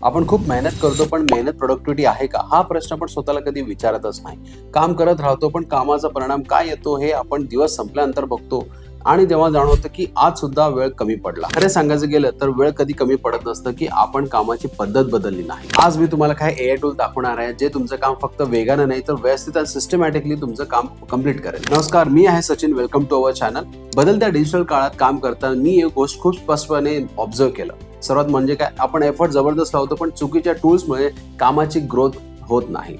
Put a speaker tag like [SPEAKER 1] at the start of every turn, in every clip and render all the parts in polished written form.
[SPEAKER 1] आपण खूप मेहनत करतो, पण मेहनत प्रोडक्टिव्हिटी आहे का हा प्रश्न आपण स्वतःला कधी विचारतच नाही. काम करत राहतो, पण कामाचा परिणाम काय येतो हे आपण दिवस संपल्यानंतर बघतो आणि तेव्हा जाणवतं की आज सुद्धा वेळ कमी पडला. खरं सांगायचं गेलं तर वेळ कधी कमी पडत नसतं की आपण कामाची पद्धत बदलली नाही. आज मी तुम्हाला काय एआय टूल दाखवणार आहे जे तुमचं काम फक्त वेगानं नाही तर व्यवस्थित आणि सिस्टमॅटिकली तुमचं काम कम्प्लीट करेल. नमस्कार, मी आहे Sachin. Welcome to our channel. बदलत्या डिजिटल काळात काम करताना मी एक गोष्ट खूप स्पष्टपणे ऑब्झर्व केलं. सर्वात म्हणजे काय, आपण एफर्ट जबरदस्त लावतो पण चुकीच्या टूल्समुळे कामाची ग्रोथ होत नाही.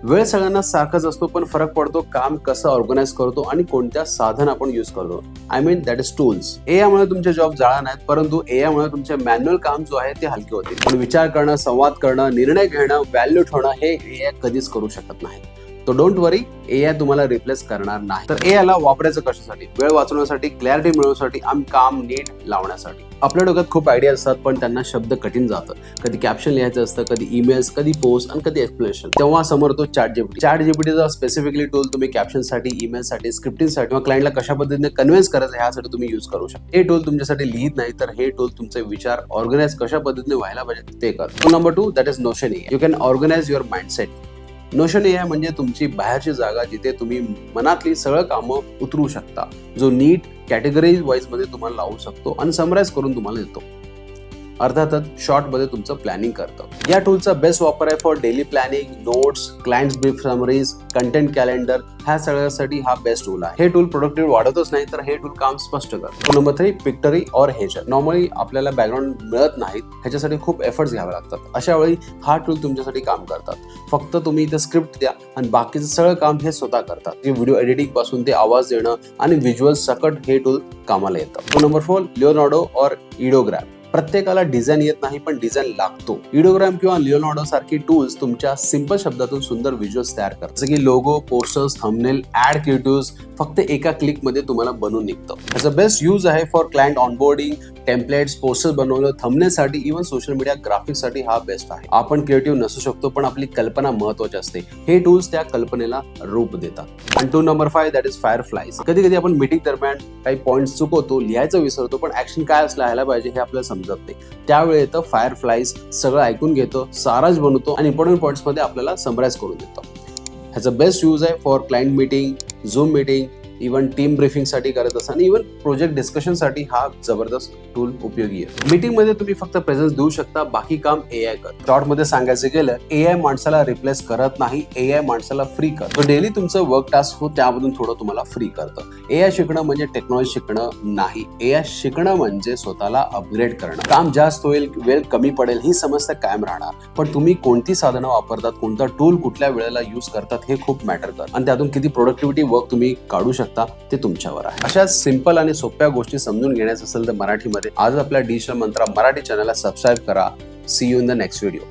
[SPEAKER 1] वेळ सगळ्यांना सारखाच असतो, पण फरक पडतो काम कसं ऑर्गनाइज करतो आणि कोणत्या साधन आपण यूज करतो. I mean that is tools. एआयमुळे तुमचे जॉब जाळा नाहीत, परंतु एआयमुळे तुमचे मॅन्युअल काम जो आहे ते हलके होते. पण विचार करणं, संवाद करणं, निर्णय घेणं, व्हॅल्यू ठेवणं हे एआय कधीच करू शकत नाही. तो डोंट वरी, एआय तुम्हाला रिप्लेस करणार नाही. तर एआयला वापरायचं कशासाठी? वेळ वाचवण्यासाठी, क्लॅरिटी मिळवण्यासाठी आणि काम नीट लावण्यासाठी. आपल्या डोक्यात खूप आयडिया असतात, पण त्यांना शब्द कठीण जातं. कधी कॅप्शन लिहायचं असतं, कधी ईमेल्स, कधी पोस्ट आणि कधी एक्सप्लेनेशन. तेव्हा समोर तो चॅट जीपीटीचा स्पेसिफिकली टूल तुम्ही कॅप्शनसाठी, ईमेलसाठी, स्क्रिप्टिंगसाठी किंवा क्लायंटला कशा पद्धतीने कन्व्हिन्स करायचं ह्यासाठी तुम्ही यूज करू शकता. हे टूल तुमच्यासाठी लिहित नाही, तर हे टूल तुमचे विचार ऑर्गनाइज कशा पद्धतीने व्हायला पाहिजे ते कर. Number 2 that is Notion AI. You can organise your mindset. Notion AI म्हणजे तुमची बाहेरची जागा जिथे तुम्ही मनातली सगळं कामं उतरू शकता, जो नीट कॅटेगरी वाईज मध्ये तुम्हाला लावू शकतो आणि समराइज करून तुम्हाला देतो. अर्थातच शॉर्ट मध्ये तुमचं प्लॅनिंग करतं. या टूलचा बेस्ट वापर आहे for daily planning, notes, clients brief summaries, content calendar. ह्या सगळ्यासाठी हा बेस्ट टूल आहे. हे टूल प्रोडक्टिव्हिटी वाढवतच नाही, तर हे टूल काम स्पष्ट करतं. नंबर 3 पिक्टरी और हेजर. नॉर्मली आपल्याला बॅकग्राऊंड मिळत नाहीत, ह्याच्यासाठी खूप एफर्ट्स घ्यावे लागतात. अशा वेळी हा टूल तुमच्यासाठी काम करतात. फक्त तुम्ही इथे स्क्रिप्ट द्या आणि बाकीचं सगळं काम हे स्वतः करतात. व्हिडिओ एडिटिंग पासून ते आवाज देणं आणि व्हिज्युअल सकट हे टूल कामाला येतं. नंबर 4 लिओनार्डो और इडोग्राम. प्रत्येकाला डिझाईन येत नाही, पण डिझाईन लागतो. इडोग्राम किंवा लिओनार्डो सारखी टूल्स तुमच्या सिंपल शब्दातून सुंदर व्हिज्युअल्स तयार करतात. जसं की logo, posters, thumbnail, ad creatives फक्त एका क्लिक मध्ये तुम्हाला बनवून निघतं. त्याचा बेस्ट यूज आहे for client onboarding, templates, posters बनवलं, थंबनेलसाठी, इव्हन सोशल मीडिया ग्राफिक्ससाठी हा बेस्ट आहे. आपण क्रिएटिव्ह नसू शकतो, पण आपली कल्पना महत्वाची असते. हे टूल्स त्या कल्पनेला रूप देतात. आणि टूल नंबर 5 दॅट इज फायरफ्लाईज. कधी कधी आपण मीटिंग दरम्यान काही पॉईंट चुकवतो, लिहायचं विसरतो, पण ऍक्शन काय लिहायला पाहिजे हे आपल्याला समजत नाही. त्यावेळी येतं फायरफ्लाईज, सगळं ऐकून घेतो, सारांश बनवतो आणि इम्पॉर्टंट पॉईंट्स मध्ये आपल्याला समराइज करून देतो. ह्याचा बेस्ट यूज आहे for client meeting, zoom meeting, even team briefing साठी करत असताना, इव्हन प्रोजेक्ट डिस्कशन साठी हा जबरदस्त टूल उपयोगी आहे. मीटिंग मध्ये तुम्ही फक्त प्रेझेन्स देऊ शकता, बाकी काम एआय करतं. शॉर्ट मध्ये सांगायचं गेलं, एआय माणसाला रिप्लेस करत नाही, एआय माणसाला फ्री करतो. डेली तुमचं वर्क टास्क हो त्यामधून थोडं तुम्हाला फ्री करतं. एआय शिकणं म्हणजे टेक्नॉलॉजी शिकणं नाही. एआय शिकणं म्हणजे स्वतःला अपग्रेड करणं. काम जास्त होईल, वेळ कमी पडेल ही समस्या कायम राहणार, पण तुम्ही कोणती साधनं वापरतात, कोणता टूल कुठल्या वेळेला यूज करतात हे खूप मॅटर करतं आणि त्यातून किती प्रोडक्टिव्हिटी वर्क तुम्ही काढू शकता ते तुमच्यावर आहे. अशा सिंपल आणि सोप्या गोष्टी समजून घेण्याचं असेल तर मराठीमध्ये आज आपल्या डिजिटल मंत्रा मराठी चॅनलला सबस्क्राईब करा. See you in the next video.